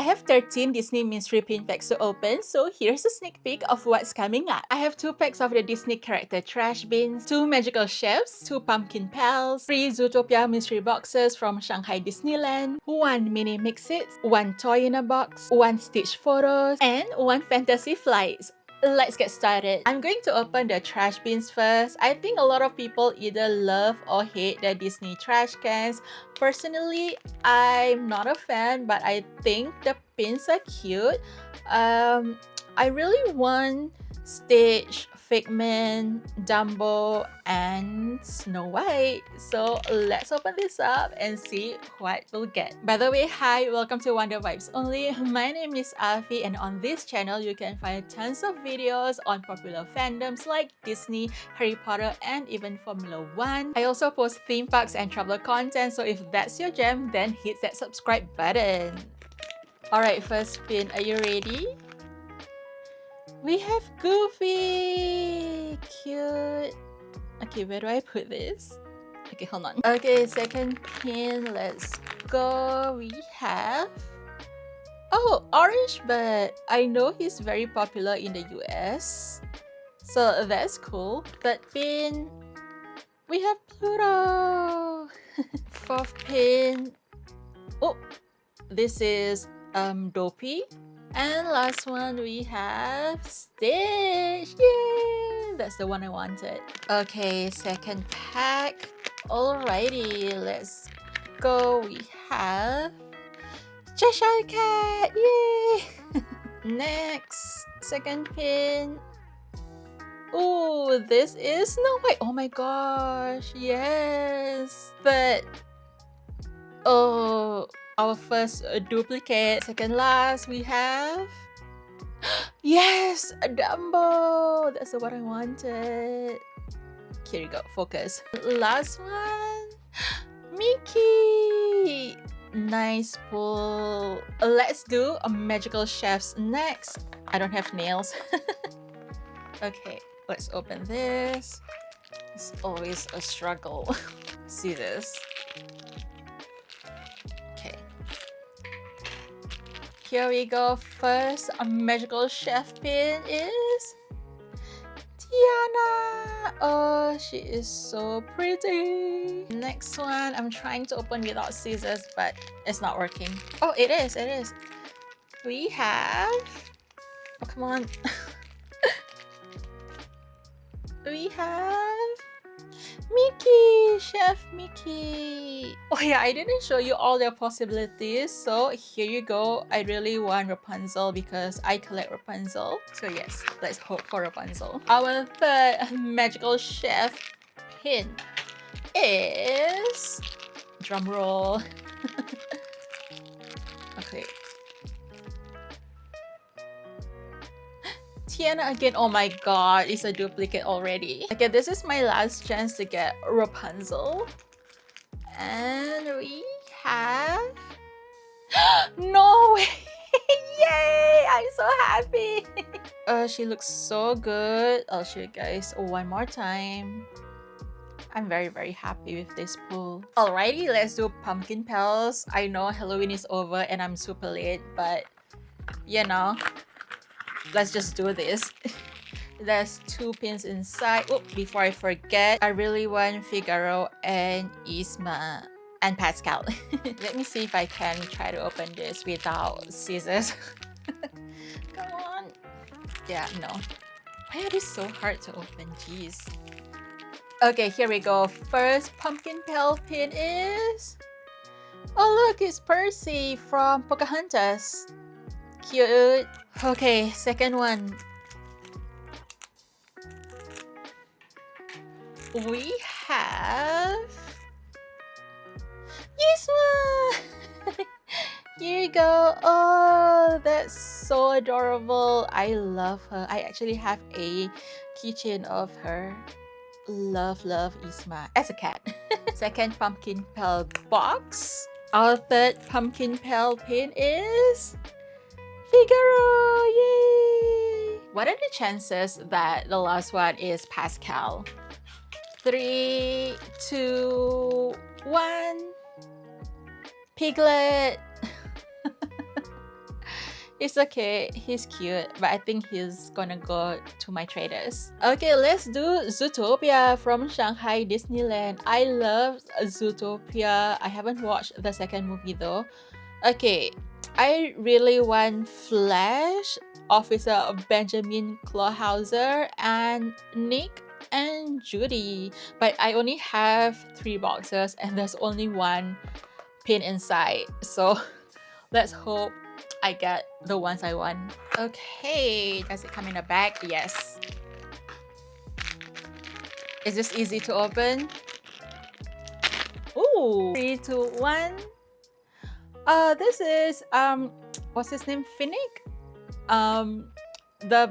have 13 Disney mystery pin packs to open, so here's a sneak peek of what's coming up. I have 2 packs of the Disney character trash bins, 2 magical chefs, 2 pumpkin pals, 3 Zootopia mystery boxes from Shanghai Disneyland, 1 mini Mixits, 1 toy in a box, 1 Stitch photos, and 1 fantasy flights. Let's get started. I'm going to open the trash bins first. I think a lot of people either love or hate the Disney trash cans. Personally, I'm not a fan, but I think the pins are cute. I really want Stitch, Figment, Dumbo, and Snow White. So let's open this up and see what we'll get. By the way, hi, welcome to Wonder Vibes Only. My name is Afie, and on this channel you can find tons of videos on popular fandoms like Disney, Harry Potter, and even Formula 1. I also post theme parks and traveler content, so if that's your jam, then hit that subscribe button. Alright, first spin, are you ready? We have Goofy! Cute! Okay, where do I put this? Okay, hold on. Okay, second pin, let's go. We have... Oh, Orange Bird! I know he's very popular in the US, so that's cool. Third pin, we have Pluto! Fourth pin... Oh, this is Dopey. And last one, we have Stitch! Yay! That's the one I wanted. Okay, second pack. Alrighty, let's go. We have Cheshire Cat! Yay! Next, second pin. Oh, this is Snow White! Oh my gosh, yes! But... oh... our first duplicate. Second last, we have... yes! Dumbo! That's the one I wanted. Here you go, focus. Last one... Mickey! Nice pull. Let's do a magical chefs next. I don't have nails. Okay, let's open this. It's always a struggle. See this? Here we go. First, a magical chef pin is Tiana. Oh, she is so pretty. Next one, I'm trying to open without scissors, but it's not working. Oh, it is. It is. We have... oh, come on. We have... Mickey! Chef Mickey! Oh yeah, I didn't show you all the possibilities, so here you go. I really want Rapunzel because I collect Rapunzel. So yes, let's hope for Rapunzel. Our third magical chef pin is... drum roll. Okay. Tiana again. Oh my god, it's a duplicate already. Okay, this is my last chance to get Rapunzel. And we have... no way! Yay! I'm so happy! She looks so good. I'll show you guys one more time. I'm very happy with this pull. Alrighty, let's do pumpkin pals. I know Halloween is over and I'm super late, but you know, let's just do this. There's 2 pins inside. Oh, before I forget, I really want Figaro and Isma and Pascal. Let me see if I can try to open this without scissors. Come on. Yeah, no. Why are these so hard to open? Jeez. Okay, here we go. First pumpkin pal pin is... oh look, it's Percy from Pocahontas. Cute. Okay, second one. We have... Yisma! Here you go. Oh, that's so adorable. I love her. I actually have a keychain of her. Love Isma as a cat. Second pumpkin pal box. Our third pumpkin pal pin is... Figaro! Yay! What are the chances that the last one is Pascal? 3, 2, 1. Piglet! It's okay, he's cute, but I think he's gonna go to my traders. Okay, let's do Zootopia from Shanghai Disneyland. I love Zootopia. I haven't watched the second movie though. Okay, I really want Flash, Officer Benjamin Clawhauser, and Nick and Judy. But I only have 3 boxes and there's only 1 pin inside. So let's hope I get the ones I want. Okay, does it come in a bag? Yes. Is this easy to open? Ooh, 3, 2, 1. This is what's his name? Finnick? The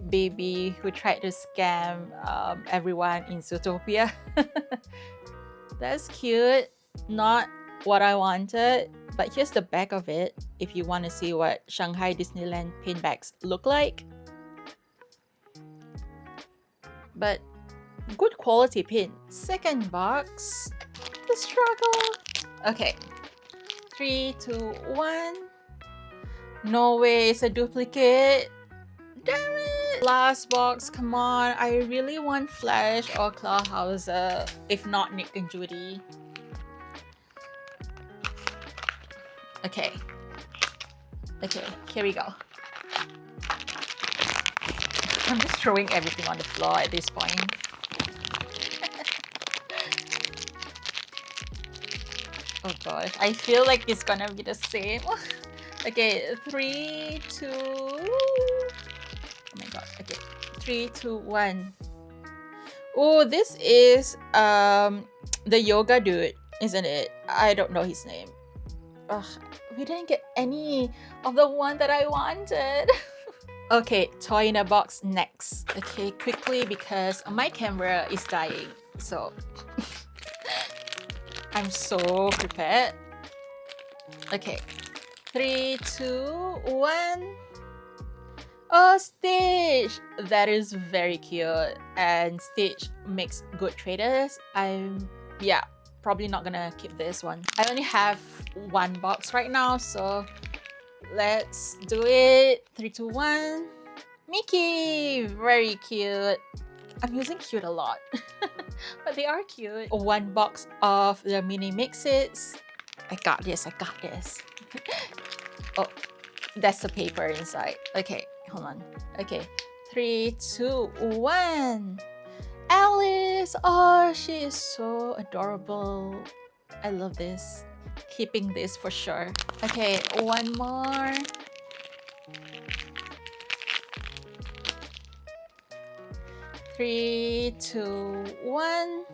baby who tried to scam everyone in Zootopia. That's cute. Not what I wanted, but here's the back of it if you want to see what Shanghai Disneyland pin bags look like. But good quality pin. Second box, the struggle. Okay, 3, 2, 1. No way, it's a duplicate. Damn it! Last box, come on. I really want Flash or Clawhauser, if not Nick and Judy. Okay. Okay, here we go. I'm just throwing everything on the floor at this point. Oh gosh, I feel like it's gonna be the same. Okay, 3, 2. Oh my god. Okay, 3, 2, 1. Oh, this is the yoga dude, isn't it? I don't know his name. Ugh, we didn't get any of the one that I wanted. Okay, toy in a box next. Okay, quickly because my camera is dying. So I'm so prepared. Okay, 3, 2, 1. Oh, Stitch! That is very cute. And Stitch makes good traders. Yeah, probably not gonna keep this one. I only have 1 box right now, so let's do it. 3, 2, 1. Mickey! Very cute. I'm using cute a lot, but they are cute. 1 box of the mini Mixits. I got this, I got this. Oh, that's the paper inside. Okay, hold on. Okay, 3, 2, 1. Alice! Oh, she is so adorable. I love this. Keeping this for sure. Okay, 1 more. Three, 2, 1.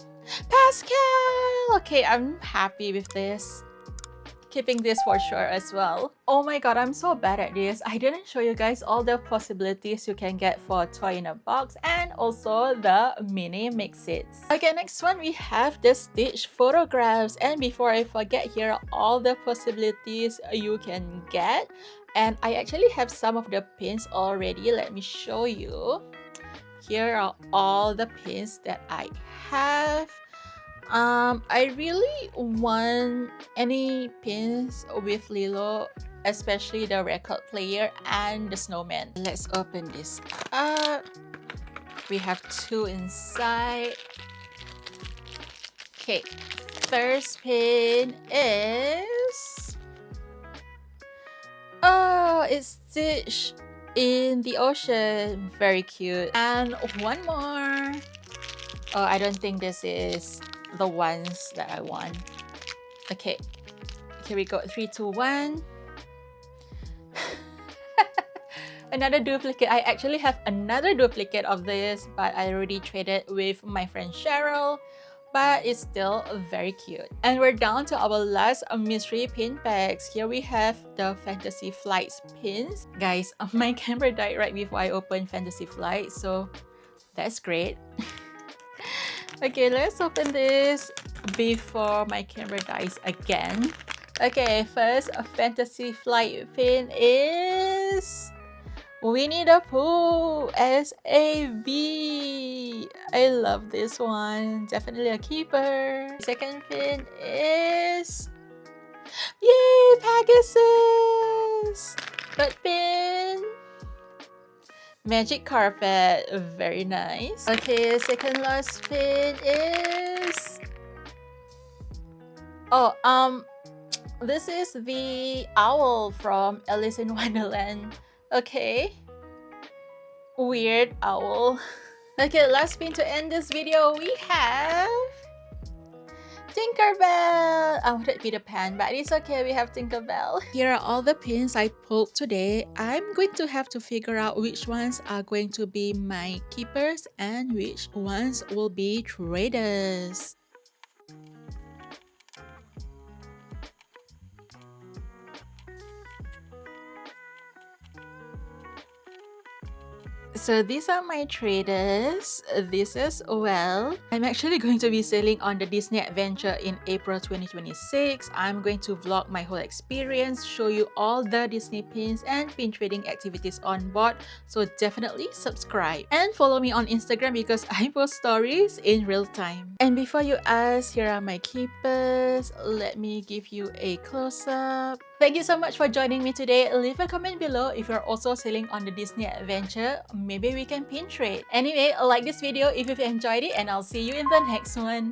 Pascal! Okay, I'm happy with this. Keeping this for sure as well. Oh my god, I'm so bad at this. I didn't show you guys all the possibilities you can get for toy in a box and also the mini Mixits. Okay, next one we have the Stitch photographs. And before I forget, here are all the possibilities you can get. And I actually have some of the pins already. Let me show you. Here are all the pins that I have. I really want any pins with Lilo, especially the record player and the snowman. Let's open this up. We have 2 inside. Okay, first pin is... Oh, it's Stitch in the ocean. Very cute. And 1 more. Oh, I don't think this is the ones that I want. Okay, here we go. 3, 2, 1. Another duplicate. I actually have another duplicate of this, but I already traded with my friend Cheryl. But it's still very cute. And we're down to our last mystery pin packs. Here we have the Fantasy Flights pins. Guys, my camera died right before I opened Fantasy Flight, so that's great. Okay, let's open this before my camera dies again. Okay, first Fantasy Flight pin is Winnie the Pooh SAB. I love this one. Definitely a keeper. Second pin is... Yay! Pegasus! Magic carpet, very nice. Okay, second last pin is... Oh, this is the owl from Alice in Wonderland. Okay. Weird owl. Okay, last pin to end this video, we have... Tinkerbell! I wanted Peter Pan, but it's okay, we have Tinkerbell. Here are all the pins I pulled today. I'm going to have to figure out which ones are going to be my keepers and which ones will be traders. So these are my traders. This is well. I'm actually going to be sailing on the Disney adventure in April 2026. I'm going to vlog my whole experience, show you all the Disney pins and pin trading activities on board. So definitely subscribe and follow me on Instagram because I post stories in real time. And before you ask, here are my keepers. Let me give you a close-up. Thank you so much for joining me today. Leave a comment below if you're also sailing on the Disney adventure. Maybe we can pin trade. Anyway, like this video if you've enjoyed it and I'll see you in the next one.